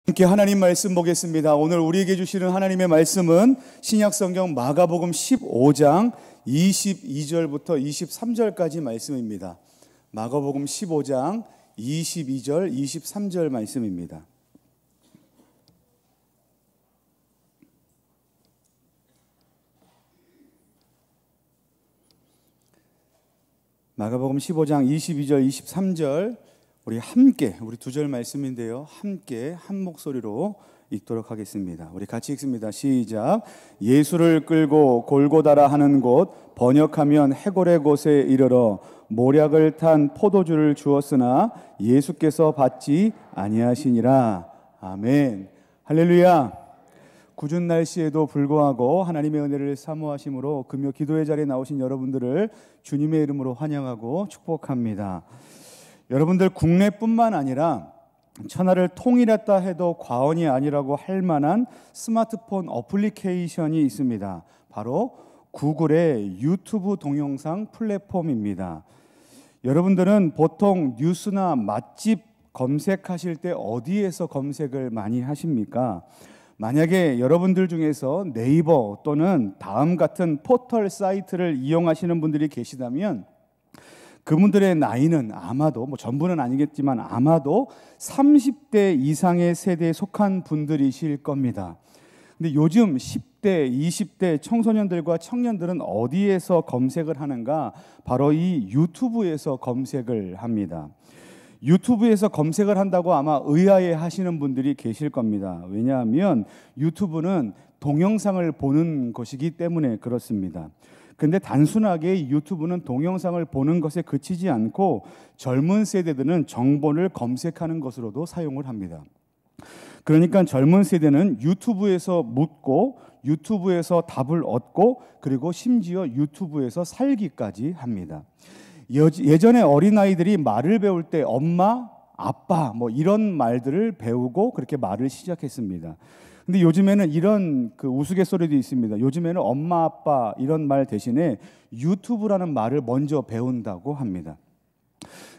함께 하나님 말씀 보겠습니다. 오늘 우리에게 주시는 하나님의 말씀은 신약성경 마가복음 15장 22절부터 23절까지 말씀입니다. 마가복음 15장 22절, 23절 말씀입니다. 마가복음 15장 22절, 23절 우리 두 절 말씀인데요. 함께 한 목소리로 읽도록 하겠습니다. 우리 같이 읽습니다. 시작. 예수를 끌고 골고다라 하는 곳, 번역하면 해골의 곳에 이르러 모략을 탄 포도주를 주었으나 예수께서 받지 아니하시니라. 아멘. 할렐루야. 궂은 날씨에도 불구하고 하나님의 은혜를 사모하심으로 금요 기도의 자리에 나오신 여러분들을 주님의 이름으로 환영하고 축복합니다. 여러분들 국내뿐만 아니라 천하를 통일했다 해도 과언이 아니라고 할 만한 스마트폰 어플리케이션이 있습니다. 바로 구글의 유튜브 동영상 플랫폼입니다. 여러분들은 보통 뉴스나 맛집 검색하실 때 어디에서 검색을 많이 하십니까? 만약에 여러분들 중에서 네이버 또는 다음 같은 포털 사이트를 이용하시는 분들이 계시다면 그분들의 나이는 아마도 전부는 아니겠지만 아마도 30대 이상의 세대에 속한 분들이실 겁니다. 근데 요즘 10대, 20대 청소년들과 청년들은 어디에서 검색을 하는가? 바로 이 유튜브에서 검색을 합니다. 유튜브에서 검색을 한다고 아마 의아해 하시는 분들이 계실 겁니다. 왜냐하면 유튜브는 동영상을 보는 것이기 때문에 그렇습니다. 근데 단순하게 유튜브는 동영상을 보는 것에 그치지 않고 젊은 세대들은 정보를 검색하는 것으로도 사용을 합니다. 그러니까 젊은 세대는 유튜브에서 묻고 유튜브에서 답을 얻고 그리고 심지어 유튜브에서 살기까지 합니다. 예전에 어린아이들이 말을 배울 때 엄마, 아빠 이런 말들을 배우고 그렇게 말을 시작했습니다. 근데 요즘에는 이런 우스갯소리도 있습니다. 요즘에는 엄마, 아빠 이런 말 대신에 유튜브라는 말을 먼저 배운다고 합니다.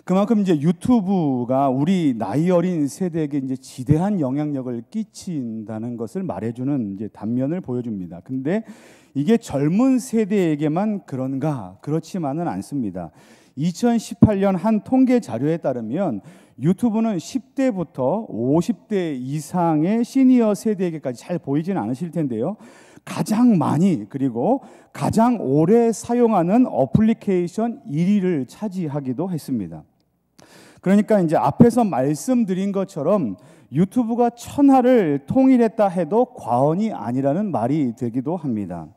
그만큼 이제 유튜브가 우리 나이 어린 세대에게 이제 지대한 영향력을 끼친다는 것을 말해주는 이제 단면을 보여줍니다. 근데 이게 젊은 세대에게만 그런가? 그렇지만은 않습니다. 2018년 한 통계 자료에 따르면 유튜브는 10대부터 50대 이상의 시니어 세대에게까지 잘 보이지는 않으실 텐데요. 가장 많이 그리고 가장 오래 사용하는 어플리케이션 1위를 차지하기도 했습니다. 그러니까 이제 앞에서 말씀드린 것처럼 유튜브가 천하를 통일했다 해도 과언이 아니라는 말이 되기도 합니다.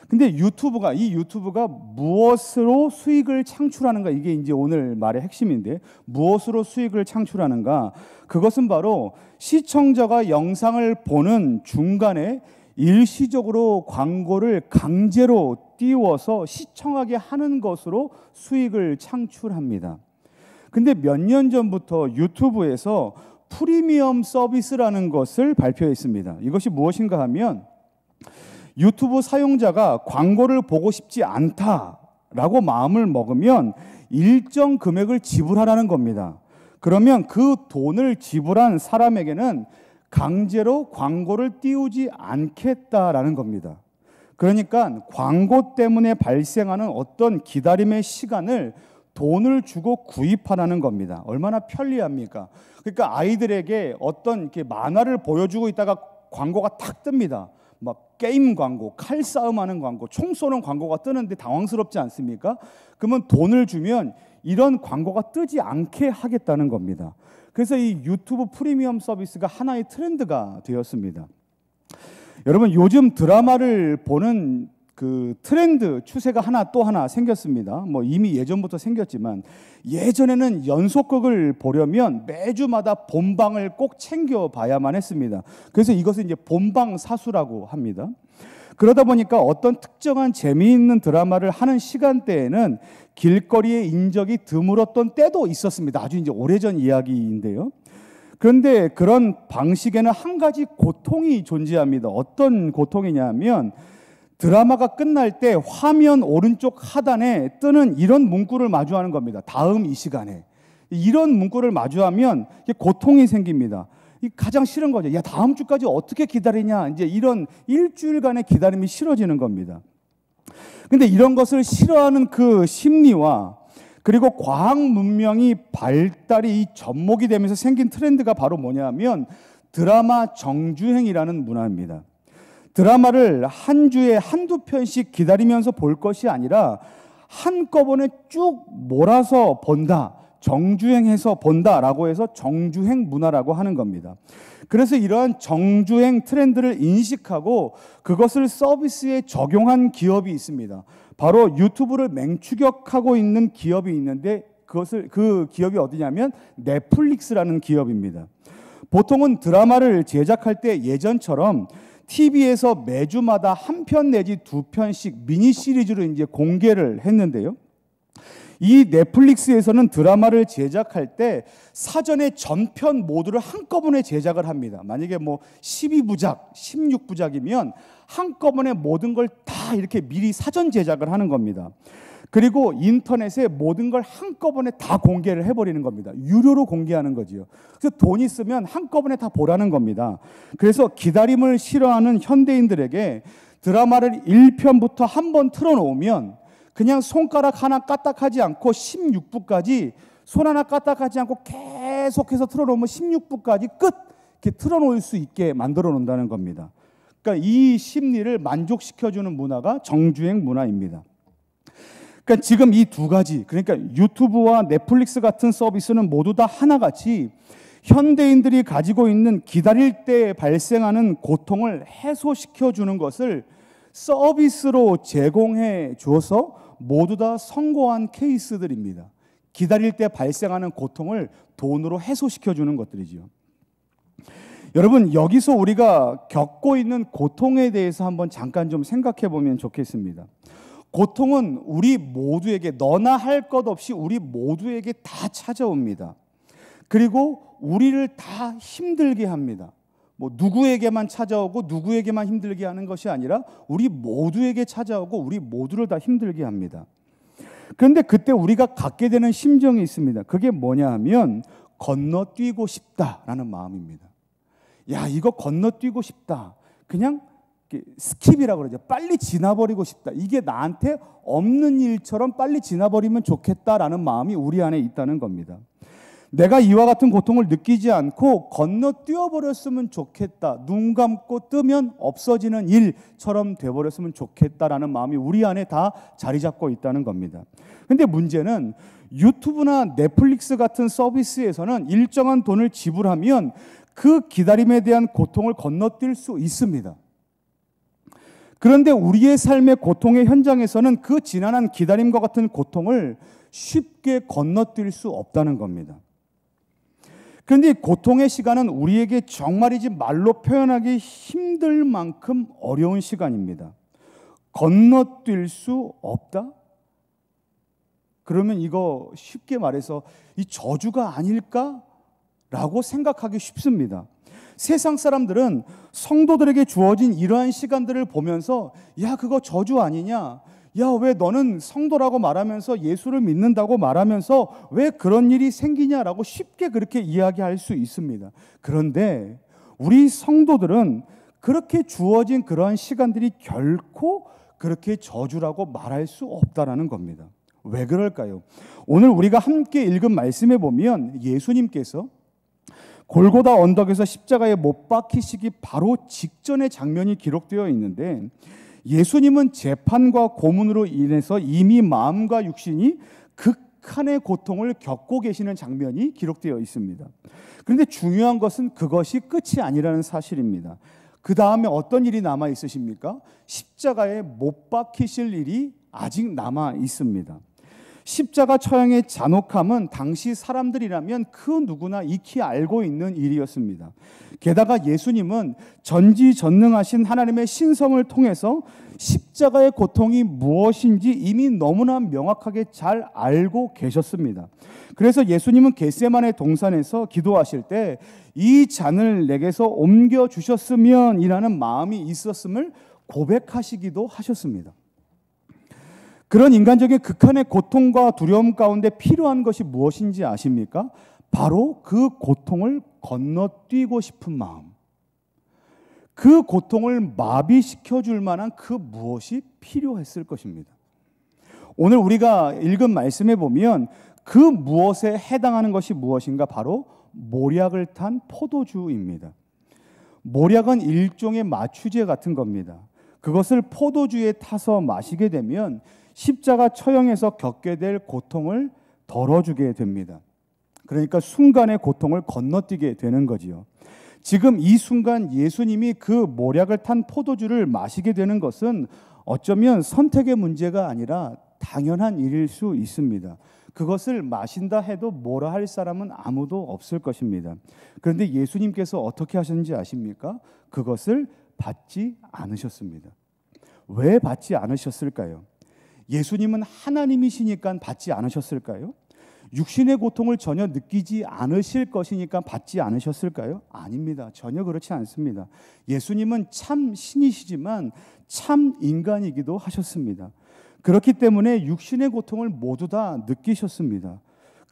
근데 이 유튜브가 무엇으로 수익을 창출하는가? 이게 이제 오늘 말의 핵심인데, 무엇으로 수익을 창출하는가? 그것은 바로 시청자가 영상을 보는 중간에 일시적으로 광고를 강제로 띄워서 시청하게 하는 것으로 수익을 창출합니다. 근데 몇 년 전부터 유튜브에서 프리미엄 서비스라는 것을 발표했습니다. 이것이 무엇인가 하면 유튜브 사용자가 광고를 보고 싶지 않다라고 마음을 먹으면 일정 금액을 지불하라는 겁니다. 그러면 그 돈을 지불한 사람에게는 강제로 광고를 띄우지 않겠다라는 겁니다. 그러니까 광고 때문에 발생하는 어떤 기다림의 시간을 돈을 주고 구입하라는 겁니다. 얼마나 편리합니까? 그러니까 아이들에게 어떤 이렇게 만화를 보여주고 있다가 광고가 탁 뜹니다. 막 게임 광고, 칼싸움하는 광고, 총 쏘는 광고가 뜨는데 당황스럽지 않습니까? 그러면 돈을 주면 이런 광고가 뜨지 않게 하겠다는 겁니다. 그래서 이 유튜브 프리미엄 서비스가 하나의 트렌드가 되었습니다. 여러분, 요즘 드라마를 보는 트렌드 추세가 또 하나 생겼습니다. 이미 예전부터 생겼지만 예전에는 연속극을 보려면 매주마다 본방을 꼭 챙겨봐야만 했습니다. 그래서 이것을 이제 본방사수라고 합니다. 그러다 보니까 어떤 특정한 재미있는 드라마를 하는 시간대에는 길거리에 인적이 드물었던 때도 있었습니다. 아주 이제 오래전 이야기인데요. 그런데 그런 방식에는 한 가지 고통이 존재합니다. 어떤 고통이냐면 드라마가 끝날 때 화면 오른쪽 하단에 뜨는 이런 문구를 마주하는 겁니다. 다음 이 시간에. 이런 문구를 마주하면 고통이 생깁니다. 이 가장 싫은 거죠. 야, 다음 주까지 어떻게 기다리냐. 이제 이런 일주일간의 기다림이 싫어지는 겁니다. 근데 이런 것을 싫어하는 그 심리와 그리고 과학 문명이 발달이 이 접목이 되면서 생긴 트렌드가 바로 뭐냐면 드라마 정주행이라는 문화입니다. 드라마를 한 주에 한두 편씩 기다리면서 볼 것이 아니라 한꺼번에 쭉 몰아서 본다. 정주행해서 본다라고 해서 정주행 문화라고 하는 겁니다. 그래서 이러한 정주행 트렌드를 인식하고 그것을 서비스에 적용한 기업이 있습니다. 바로 유튜브를 맹추격하고 있는 기업이 있는데 그 기업이 어디냐면 넷플릭스라는 기업입니다. 보통은 드라마를 제작할 때 예전처럼 TV에서 매주마다 한 편 내지 두 편씩 미니 시리즈로 이제 공개를 했는데요. 이 넷플릭스에서는 드라마를 제작할 때 사전에 전편 모두를 한꺼번에 제작을 합니다. 만약에 뭐 12부작, 16부작이면 한꺼번에 모든 걸 다 이렇게 미리 사전 제작을 하는 겁니다. 그리고 인터넷에 모든 걸 한꺼번에 다 공개를 해버리는 겁니다. 유료로 공개하는 거지요. 그래서 돈 있으면 한꺼번에 다 보라는 겁니다. 그래서 기다림을 싫어하는 현대인들에게 드라마를 1편부터 한 번 틀어놓으면 그냥 손가락 하나 까딱하지 않고 16부까지 손 하나 까딱하지 않고 계속해서 틀어놓으면 16부까지 끝 이렇게 틀어놓을 수 있게 만들어 놓는다는 겁니다. 그러니까 이 심리를 만족시켜주는 문화가 정주행 문화입니다. 그러니까 지금 이 두 가지, 그러니까 유튜브와 넷플릭스 같은 서비스는 모두 다 하나같이 현대인들이 가지고 있는 기다릴 때 발생하는 고통을 해소시켜주는 것을 서비스로 제공해 줘서 모두 다 성공한 케이스들입니다. 기다릴 때 발생하는 고통을 돈으로 해소시켜주는 것들이죠. 여러분, 여기서 우리가 겪고 있는 고통에 대해서 한번 잠깐 좀 생각해 보면 좋겠습니다. 고통은 우리 모두에게 너나 할 것 없이 우리 모두에게 다 찾아옵니다. 그리고 우리를 다 힘들게 합니다. 뭐 누구에게만 찾아오고 누구에게만 힘들게 하는 것이 아니라 우리 모두에게 찾아오고 우리 모두를 다 힘들게 합니다. 그런데 그때 우리가 갖게 되는 심정이 있습니다. 그게 뭐냐 하면 건너뛰고 싶다라는 마음입니다. 야, 이거 건너뛰고 싶다. 그냥 스킵이라고 그러죠. 빨리 지나버리고 싶다. 이게 나한테 없는 일처럼 빨리 지나버리면 좋겠다라는 마음이 우리 안에 있다는 겁니다. 내가 이와 같은 고통을 느끼지 않고 건너뛰어버렸으면 좋겠다. 눈 감고 뜨면 없어지는 일처럼 돼버렸으면 좋겠다라는 마음이 우리 안에 다 자리 잡고 있다는 겁니다. 근데 문제는 유튜브나 넷플릭스 같은 서비스에서는 일정한 돈을 지불하면 그 기다림에 대한 고통을 건너뛸 수 있습니다. 그런데 우리의 삶의 고통의 현장에서는 그 지난한 기다림과 같은 고통을 쉽게 건너뛸 수 없다는 겁니다. 그런데 고통의 시간은 우리에게 정말이지 말로 표현하기 힘들 만큼 어려운 시간입니다. 건너뛸 수 없다? 그러면 이거 쉽게 말해서 이 저주가 아닐까? 라고 생각하기 쉽습니다. 세상 사람들은 성도들에게 주어진 이러한 시간들을 보면서 야, 그거 저주 아니냐? 야, 왜 너는 성도라고 말하면서 예수를 믿는다고 말하면서 왜 그런 일이 생기냐라고 쉽게 그렇게 이야기할 수 있습니다. 그런데 우리 성도들은 그렇게 주어진 그러한 시간들이 결코 그렇게 저주라고 말할 수 없다라는 겁니다. 왜 그럴까요? 오늘 우리가 함께 읽은 말씀에 보면 예수님께서 골고다 언덕에서 십자가에 못 박히시기 바로 직전의 장면이 기록되어 있는데 예수님은 재판과 고문으로 인해서 이미 마음과 육신이 극한의 고통을 겪고 계시는 장면이 기록되어 있습니다. 그런데 중요한 것은 그것이 끝이 아니라는 사실입니다. 그 다음에 어떤 일이 남아 있으십니까? 십자가에 못 박히실 일이 아직 남아 있습니다. 십자가 처형의 잔혹함은 당시 사람들이라면 그 누구나 익히 알고 있는 일이었습니다. 게다가 예수님은 전지전능하신 하나님의 신성을 통해서 십자가의 고통이 무엇인지 이미 너무나 명확하게 잘 알고 계셨습니다. 그래서 예수님은 겟세마네 동산에서 기도하실 때 이 잔을 내게서 옮겨주셨으면 이라는 마음이 있었음을 고백하시기도 하셨습니다. 그런 인간적인 극한의 고통과 두려움 가운데 필요한 것이 무엇인지 아십니까? 바로 그 고통을 건너뛰고 싶은 마음, 그 고통을 마비시켜 줄 만한 그 무엇이 필요했을 것입니다. 오늘 우리가 읽은 말씀에 보면 그 무엇에 해당하는 것이 무엇인가? 바로 모략을 탄 포도주입니다. 모략은 일종의 마취제 같은 겁니다. 그것을 포도주에 타서 마시게 되면 십자가 처형에서 겪게 될 고통을 덜어주게 됩니다. 그러니까 순간의 고통을 건너뛰게 되는 거지요. 지금 이 순간 예수님이 그 모략을 탄 포도주를 마시게 되는 것은 어쩌면 선택의 문제가 아니라 당연한 일일 수 있습니다. 그것을 마신다 해도 뭐라 할 사람은 아무도 없을 것입니다. 그런데 예수님께서 어떻게 하셨는지 아십니까? 그것을 받지 않으셨습니다. 왜 받지 않으셨을까요? 예수님은 하나님이시니까 받지 않으셨을까요? 육신의 고통을 전혀 느끼지 않으실 것이니까 받지 않으셨을까요? 아닙니다. 전혀 그렇지 않습니다. 예수님은 참 신이시지만 참 인간이기도 하셨습니다. 그렇기 때문에 육신의 고통을 모두 다 느끼셨습니다.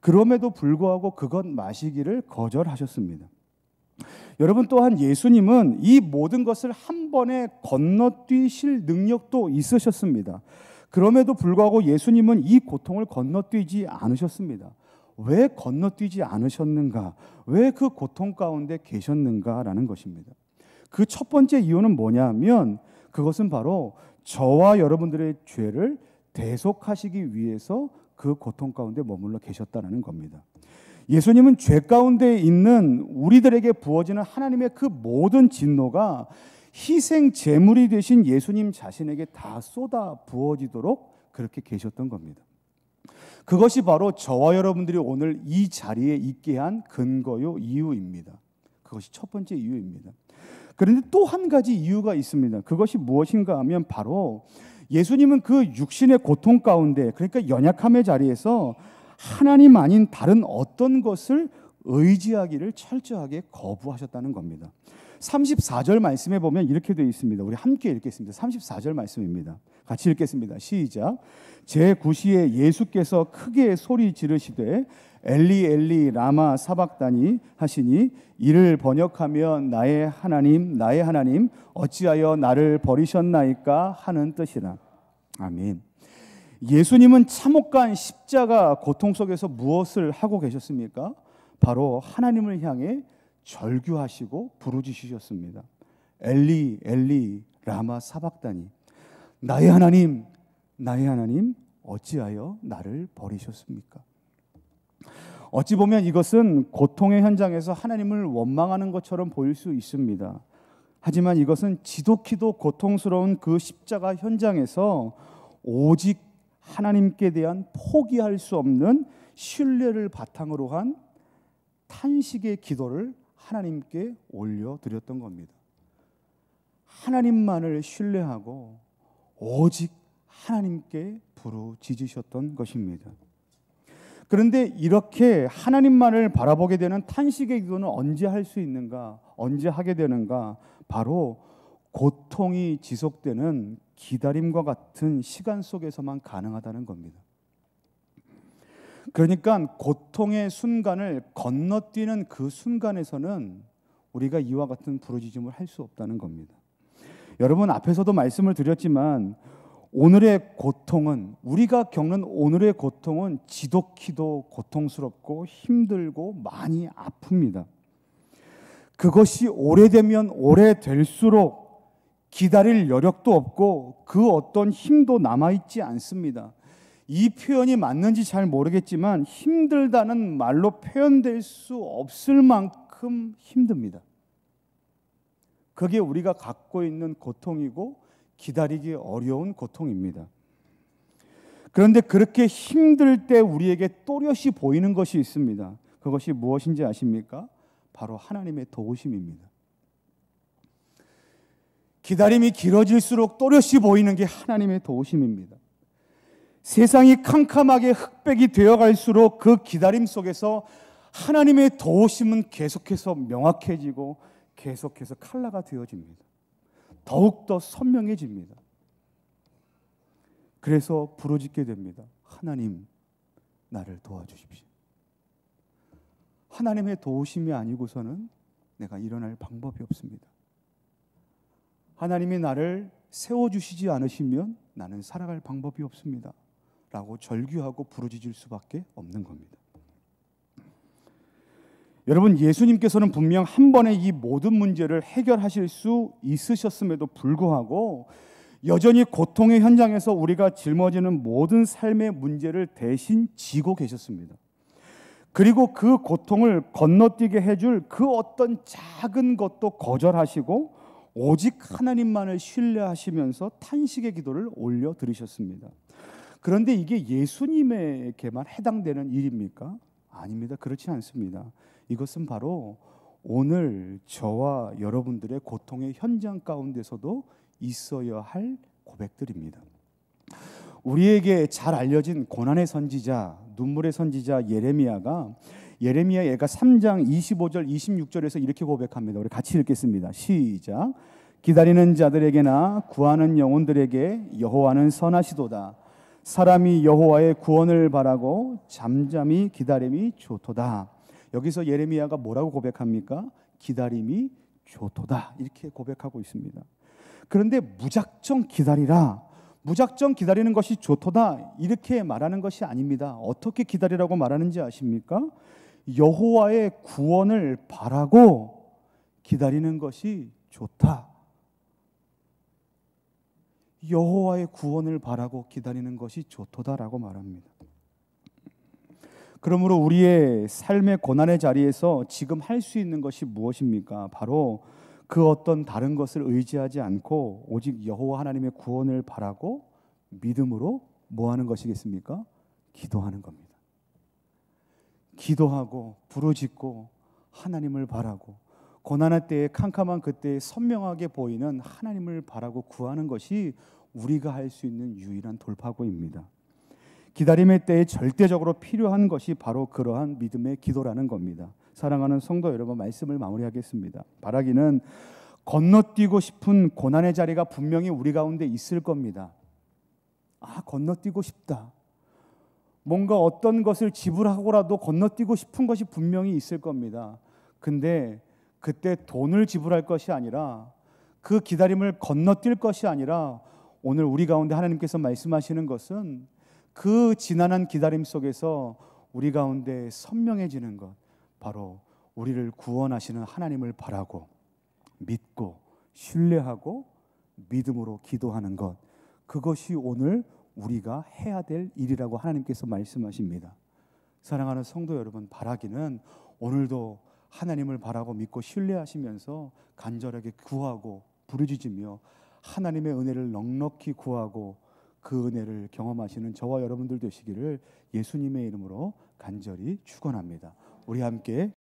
그럼에도 불구하고 그것 마시기를 거절하셨습니다. 여러분, 또한 예수님은 이 모든 것을 한 번에 건너뛰실 능력도 있으셨습니다. 그럼에도 불구하고 예수님은 이 고통을 건너뛰지 않으셨습니다. 왜 건너뛰지 않으셨는가? 왜 그 고통 가운데 계셨는가라는 것입니다. 그 첫 번째 이유는 뭐냐면 그것은 바로 저와 여러분들의 죄를 대속하시기 위해서 그 고통 가운데 머물러 계셨다는 겁니다. 예수님은 죄 가운데 있는 우리들에게 부어지는 하나님의 그 모든 진노가 희생 제물이 되신 예수님 자신에게 다 쏟아 부어지도록 그렇게 계셨던 겁니다. 그것이 바로 저와 여러분들이 오늘 이 자리에 있게 한 근거요 이유입니다. 그것이 첫 번째 이유입니다. 그런데 또 한 가지 이유가 있습니다. 그것이 무엇인가 하면 바로 예수님은 그 육신의 고통 가운데, 그러니까 연약함의 자리에서 하나님 아닌 다른 어떤 것을 의지하기를 철저하게 거부하셨다는 겁니다. 34절 말씀에 보면 이렇게 되어 있습니다. 우리 함께 읽겠습니다. 34절 말씀입니다. 같이 읽겠습니다. 시작. 제9시에 예수께서 크게 소리 지르시되 엘리 엘리 라마 사박다니 하시니 이를 번역하면 나의 하나님 어찌하여 나를 버리셨나이까 하는 뜻이라. 아멘. 예수님은 참혹한 십자가 고통 속에서 무엇을 하고 계셨습니까? 바로 하나님을 향해 절규하시고 부르짖으셨습니다. 엘리 엘리 라마 사박다니, 나의 하나님 어찌하여 나를 버리셨습니까? 어찌 보면 이것은 고통의 현장에서 하나님을 원망하는 것처럼 보일 수 있습니다. 하지만 이것은 지독히도 고통스러운 그 십자가 현장에서 오직 하나님께 대한 포기할 수 없는 신뢰를 바탕으로 한 탄식의 기도를 하나님께 올려드렸던 겁니다. 하나님만을 신뢰하고 오직 하나님께 부르짖으셨던 것입니다. 그런데 이렇게 하나님만을 바라보게 되는 탄식의 기도는 언제 할 수 있는가? 언제 하게 되는가? 바로 고통이 지속되는 기다림과 같은 시간 속에서만 가능하다는 겁니다. 그러니까 고통의 순간을 건너뛰는 그 순간에서는 우리가 이와 같은 부르짖음을 할 수 없다는 겁니다. 여러분, 앞에서도 말씀을 드렸지만 오늘의 고통은, 우리가 겪는 오늘의 고통은 지독히도 고통스럽고 힘들고 많이 아픕니다. 그것이 오래되면 오래될수록 기다릴 여력도 없고 그 어떤 힘도 남아있지 않습니다. 이 표현이 맞는지 잘 모르겠지만 힘들다는 말로 표현될 수 없을 만큼 힘듭니다. 그게 우리가 갖고 있는 고통이고 기다리기 어려운 고통입니다. 그런데 그렇게 힘들 때 우리에게 또렷이 보이는 것이 있습니다. 그것이 무엇인지 아십니까? 바로 하나님의 도우심입니다. 기다림이 길어질수록 또렷이 보이는 게 하나님의 도우심입니다. 세상이 캄캄하게 흑백이 되어갈수록 그 기다림 속에서 하나님의 도우심은 계속해서 명확해지고 계속해서 칼라가 되어집니다. 더욱더 선명해집니다. 그래서 부르짖게 됩니다. 하나님, 나를 도와주십시오. 하나님의 도우심이 아니고서는 내가 일어날 방법이 없습니다. 하나님이 나를 세워주시지 않으시면 나는 살아갈 방법이 없습니다 라고 절규하고 부르짖을 수밖에 없는 겁니다. 여러분, 예수님께서는 분명 한 번에 이 모든 문제를 해결하실 수 있으셨음에도 불구하고 여전히 고통의 현장에서 우리가 짊어지는 모든 삶의 문제를 대신 지고 계셨습니다. 그리고 그 고통을 건너뛰게 해줄 그 어떤 작은 것도 거절하시고 오직 하나님만을 신뢰하시면서 탄식의 기도를 올려드리셨습니다. 그런데 이게 예수님에게만 해당되는 일입니까? 아닙니다. 그렇지 않습니다. 이것은 바로 오늘 저와 여러분들의 고통의 현장 가운데서도 있어야 할 고백들입니다. 우리에게 잘 알려진 고난의 선지자, 눈물의 선지자 예레미야가 예레미야 예가 3장 25절 26절에서 이렇게 고백합니다. 우리 같이 읽겠습니다. 시작. 기다리는 자들에게나 구하는 영혼들에게 여호와는 선하시도다. 사람이 여호와의 구원을 바라고 잠잠히 기다림이 좋도다. 여기서 예레미야가 뭐라고 고백합니까? 기다림이 좋도다 이렇게 고백하고 있습니다. 그런데 무작정 기다리라, 무작정 기다리는 것이 좋도다 이렇게 말하는 것이 아닙니다. 어떻게 기다리라고 말하는지 아십니까? 여호와의 구원을 바라고 기다리는 것이 좋다. 여호와의 구원을 바라고 기다리는 것이 좋도다라고 말합니다. 그러므로 우리의 삶의 고난의 자리에서 지금 할 수 있는 것이 무엇입니까? 바로 그 어떤 다른 것을 의지하지 않고 오직 여호와 하나님의 구원을 바라고 믿음으로 뭐 하는 것이겠습니까? 기도하는 겁니다. 기도하고 부르짖고 하나님을 바라고 고난의 때에 캄캄한 그때에 선명하게 보이는 하나님을 바라고 구하는 것이 우리가 할 수 있는 유일한 돌파구입니다. 기다림의 때에 절대적으로 필요한 것이 바로 그러한 믿음의 기도라는 겁니다. 사랑하는 성도 여러분, 말씀을 마무리하겠습니다. 바라기는 건너뛰고 싶은 고난의 자리가 분명히 우리 가운데 있을 겁니다. 건너뛰고 싶다. 뭔가 어떤 것을 지불하고라도 건너뛰고 싶은 것이 분명히 있을 겁니다. 근데 그때 돈을 지불할 것이 아니라 그 기다림을 건너뛸 것이 아니라 오늘 우리 가운데 하나님께서 말씀하시는 것은 그 지난한 기다림 속에서 우리 가운데 선명해지는 것, 바로 우리를 구원하시는 하나님을 바라고 믿고 신뢰하고 믿음으로 기도하는 것, 그것이 오늘 우리가 해야 될 일이라고 하나님께서 말씀하십니다. 사랑하는 성도 여러분, 바라기는 오늘도 하나님을 바라고 믿고 신뢰하시면서 간절하게 구하고 부르짖으며 하나님의 은혜를 넉넉히 구하고 그 은혜를 경험하시는 저와 여러분들 되시기를 예수님의 이름으로 간절히 축원합니다. 우리 함께